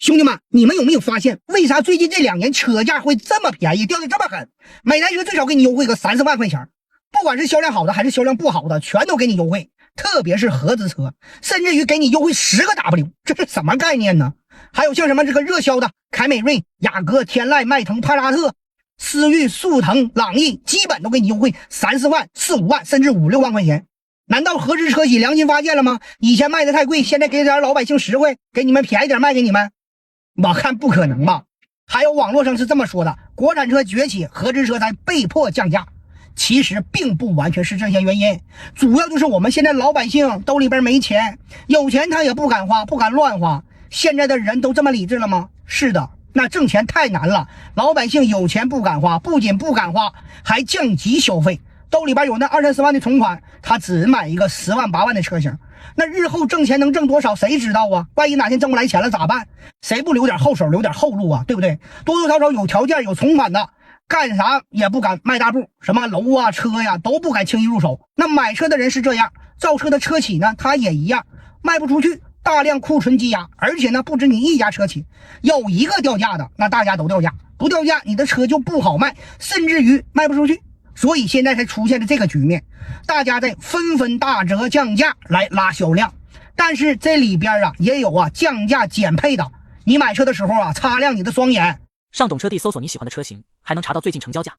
兄弟们，你们有没有发现，为啥最近这2年车价会这么便宜，掉的这么狠？每台车最少给你优惠个30万块钱，不管是销量好的还是销量不好的，全都给你优惠。特别是合资车，甚至于给你优惠10个 W， 这是什么概念呢？还有像什么这个热销的凯美瑞、雅阁、天籁、迈腾、帕萨特、思域、速腾、朗逸，基本都给你优惠3、4万、4、5万，甚至5、6万块钱。难道合资车企良心发现了吗？以前卖的太贵，现在给点老百姓实惠，给你们便宜点卖给你们？我看不可能吧。还有网络上是这么说的，国产车崛起，合资车才被迫降价。其实并不完全是这些原因，主要就是我们现在老百姓兜里边没钱，有钱他也不敢花，不敢乱花。现在的人都这么理智了吗？是的，那挣钱太难了，老百姓有钱不敢花，不仅不敢花，还降级消费。兜里边有那2、3、4万的存款，他只买一个10万、8万的车型，那日后挣钱能挣多少谁知道啊？万一哪天挣不来钱了咋办？谁不留点后手，留点后路啊？对不对？多多少少有条件有存款的，干啥也不敢迈大步，什么楼啊车呀都不敢轻易入手。那买车的人是这样，造车的车企呢他也一样，卖不出去，大量库存积压。而且呢不止你一家车企，有一个掉价的，那大家都掉价，不掉价你的车就不好卖，甚至于卖不出去。所以现在才出现了这个局面，大家在纷纷大折降价来拉销量。但是这里边也有降价减配的，你买车的时候擦亮你的双眼。上懂车帝搜索你喜欢的车型，还能查到最近成交价。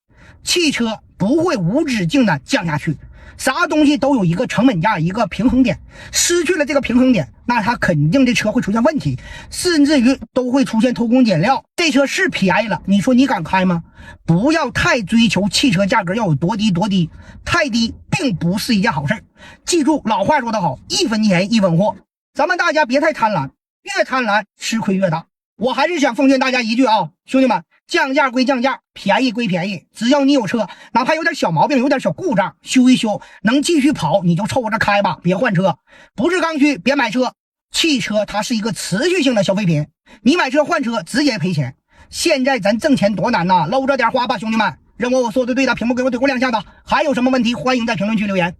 汽车不会无止境的降下去，啥东西都有一个成本价，一个平衡点，失去了这个平衡点，那它肯定这车会出现问题，甚至于都会出现偷工减料。这车是便宜了，你说你敢开吗？不要太追求汽车价格要有多低多低，太低并不是一件好事。记住老话说得好，1分钱1分货，咱们大家别太贪婪，越贪婪吃亏越大。我还是想奉劝大家一句兄弟们，降价归降价，便宜归便宜，只要你有车，哪怕有点小毛病，有点小故障，修一修，能继续跑你就凑合着开吧，别换车。不是刚需别买车，汽车它是一个持续性的消费品，你买车换车直接赔钱。现在咱挣钱多难呐，搂着点花吧兄弟们。认为我说的对的，屏幕给我怼过2下子。还有什么问题欢迎在评论区留言。